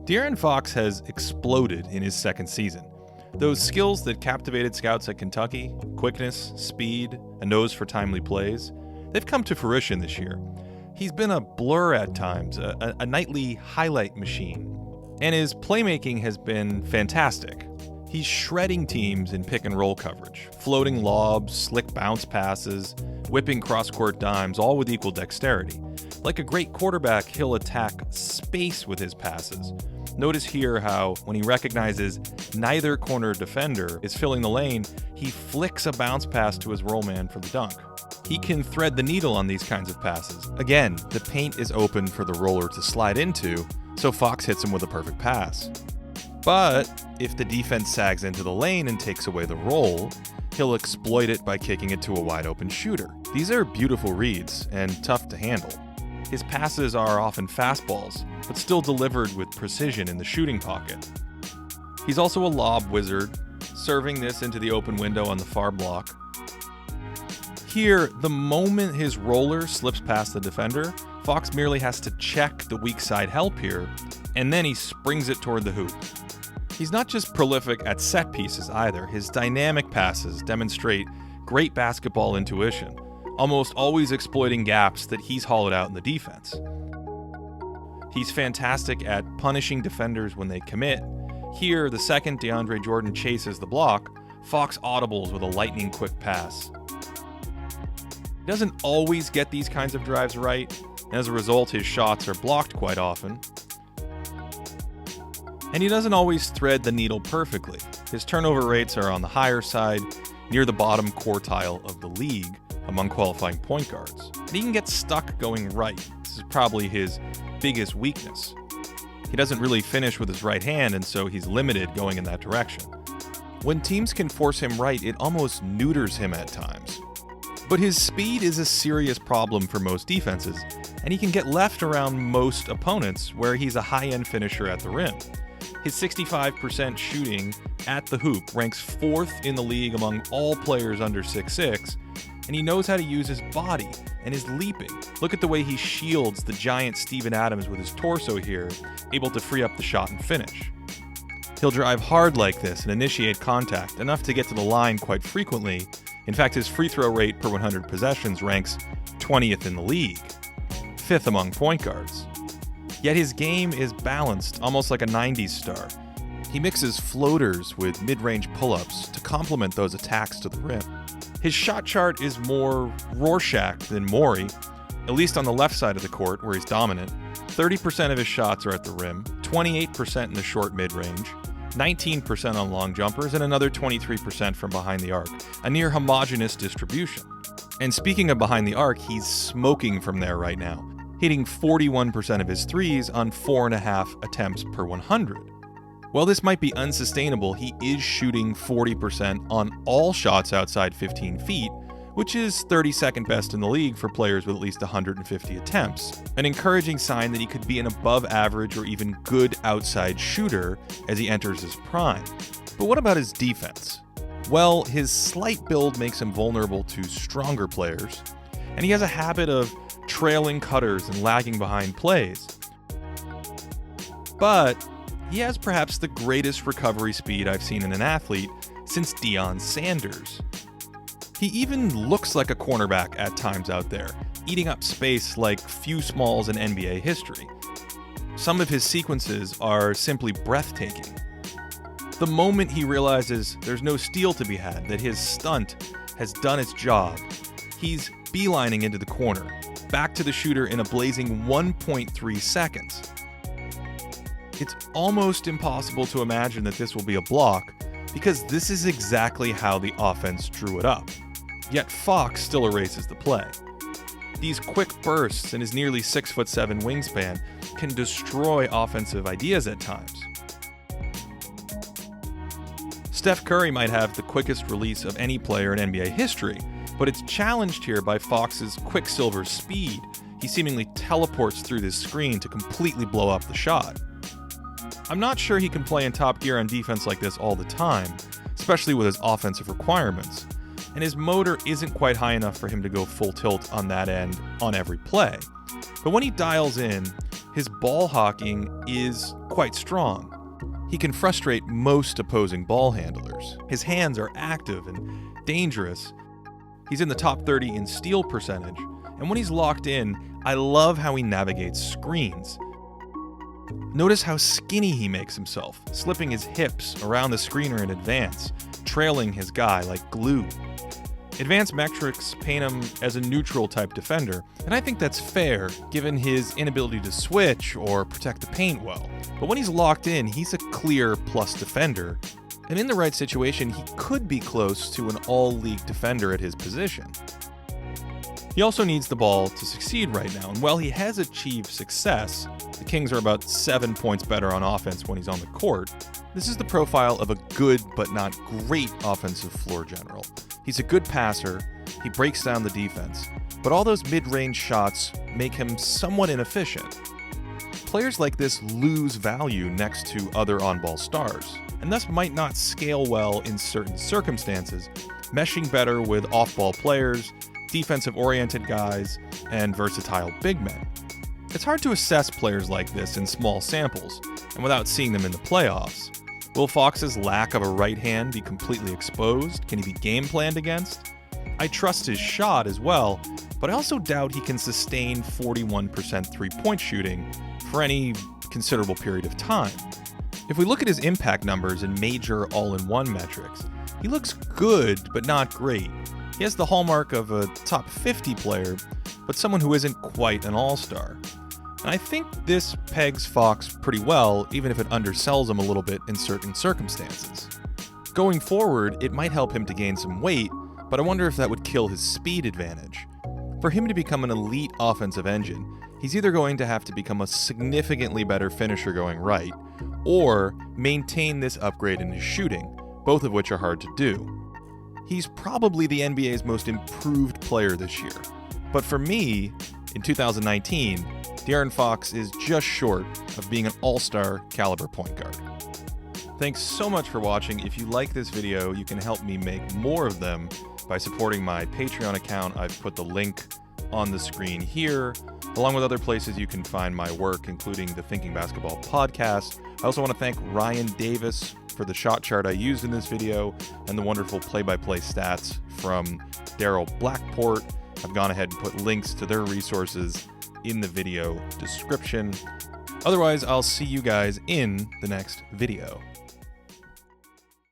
DeAaron Fox has exploded in his second season. Those skills that captivated scouts at Kentucky, quickness, speed, a nose for timely plays, they've come to fruition this year. He's been a blur at times, a nightly highlight machine, and his playmaking has been fantastic. He's shredding teams in pick and roll coverage, floating lobs, slick bounce passes, whipping cross-court dimes, all with equal dexterity. Like a great quarterback, he'll attack space with his passes. Notice here how, when he recognizes neither corner defender is filling the lane, he flicks a bounce pass to his roll man for the dunk. He can thread the needle on these kinds of passes. Again, the paint is open for the roller to slide into, so Fox hits him with a perfect pass. But if the defense sags into the lane and takes away the roll, he'll exploit it by kicking it to a wide-open shooter. These are beautiful reads and tough to handle. His passes are often fastballs, but still delivered with precision in the shooting pocket. He's also a lob wizard, serving this into the open window on the far block. Here, the moment his roller slips past the defender, Fox merely has to check the weak side help here, and then he springs it toward the hoop. He's not just prolific at set pieces either. His dynamic passes demonstrate great basketball intuition, almost always exploiting gaps that he's hollowed out in the defense. He's fantastic at punishing defenders when they commit. Here, the second DeAndre Jordan chases the block, Fox audibles with a lightning-quick pass. He doesn't always get these kinds of drives right, and as a result, his shots are blocked quite often. And he doesn't always thread the needle perfectly. His turnover rates are on the higher side, near the bottom quartile of the league among qualifying point guards. And he can get stuck going right. This is probably his biggest weakness. He doesn't really finish with his right hand, and so he's limited going in that direction. When teams can force him right, it almost neuters him at times. But his speed is a serious problem for most defenses, and he can get left around most opponents where he's a high-end finisher at the rim. His 65% shooting at the hoop ranks 4th in the league among all players under 6'6", and he knows how to use his body and his leaping. Look at the way he shields the giant Steven Adams with his torso here, able to free up the shot and finish. He'll drive hard like this and initiate contact, enough to get to the line quite frequently. In fact, his free throw rate per 100 possessions ranks 20th in the league, 5th among point guards. Yet his game is balanced, almost like a 90s star. He mixes floaters with mid-range pull-ups to complement those attacks to the rim. His shot chart is more Rorschach than Morey, at least on the left side of the court where he's dominant. 30% of his shots are at the rim, 28% in the short mid-range, 19% on long jumpers, and another 23% from behind the arc, a near homogeneous distribution. And speaking of behind the arc, he's smoking from there right now, hitting 41% of his threes on 4.5 attempts per 100. While this might be unsustainable, he is shooting 40% on all shots outside 15 feet, which is 32nd best in the league for players with at least 150 attempts. An encouraging sign that he could be an above average or even good outside shooter as he enters his prime. But what about his defense? Well, his slight build makes him vulnerable to stronger players, and he has a habit of trailing cutters and lagging behind plays. But he has perhaps the greatest recovery speed I've seen in an athlete since Deion Sanders. He even looks like a cornerback at times out there, eating up space like few smalls in NBA history. Some of his sequences are simply breathtaking. The moment he realizes there's no steal to be had, that his stunt has done its job, he's beelining into the corner, back to the shooter in a blazing 1.3 seconds. It's almost impossible to imagine that this will be a block, because this is exactly how the offense drew it up. Yet Fox still erases the play. These quick bursts and his nearly 6'7" wingspan can destroy offensive ideas at times. Steph Curry might have the quickest release of any player in NBA history, but it's challenged here by Fox's quicksilver speed. He seemingly teleports through this screen to completely blow up the shot. I'm not sure he can play in top gear on defense like this all the time, especially with his offensive requirements, and his motor isn't quite high enough for him to go full tilt on that end on every play. But when he dials in, His ball hawking is quite strong. He can frustrate most opposing ball handlers. His hands are active and dangerous. He's in the top 30 in steal percentage, and when he's locked in, I love how he navigates screens. Notice how skinny he makes himself, slipping his hips around the screener in advance, trailing his guy like glue. Advanced metrics paint him as a neutral type defender, and I think that's fair given his inability to switch or protect the paint well. But when he's locked in, he's a clear plus defender, and in the right situation, he could be close to an all-league defender at his position. He also needs the ball to succeed right now, and while he has achieved success, the Kings are about 7 points better on offense when he's on the court. This is the profile of a good but not great offensive floor general. He's a good passer, he breaks down the defense, but all those mid-range shots make him somewhat inefficient. Players like this lose value next to other on-ball stars, and thus might not scale well in certain circumstances, meshing better with off-ball players, defensive-oriented guys, and versatile big men. It's hard to assess players like this in small samples, and without seeing them in the playoffs. Will Fox's lack of a right hand be completely exposed? Can he be game planned against? I trust his shot as well, but I also doubt he can sustain 41% three-point shooting for any considerable period of time. If we look at his impact numbers and major all-in-one metrics, he looks good, but not great. He has the hallmark of a top 50 player, but someone who isn't quite an all-star. And I think this pegs Fox pretty well, even if it undersells him a little bit in certain circumstances. Going forward, it might help him to gain some weight, but I wonder if that would kill his speed advantage. For him to become an elite offensive engine, he's either going to have to become a significantly better finisher going right, or maintain this upgrade in his shooting, both of which are hard to do. He's probably the NBA's most improved player this year, but for me, in 2019, DeAaron Fox is just short of being an all-star caliber point guard. Thanks so much for watching. If you like this video, you can help me make more of them by supporting my Patreon account. I've put the link on the screen here, along with other places you can find my work, including the Thinking Basketball podcast. I also want to thank Ryan Davis for the shot chart I used in this video and the wonderful play-by-play stats from Daryl Blackport. I've gone ahead and put links to their resources in the video description. Otherwise, I'll see you guys in the next video.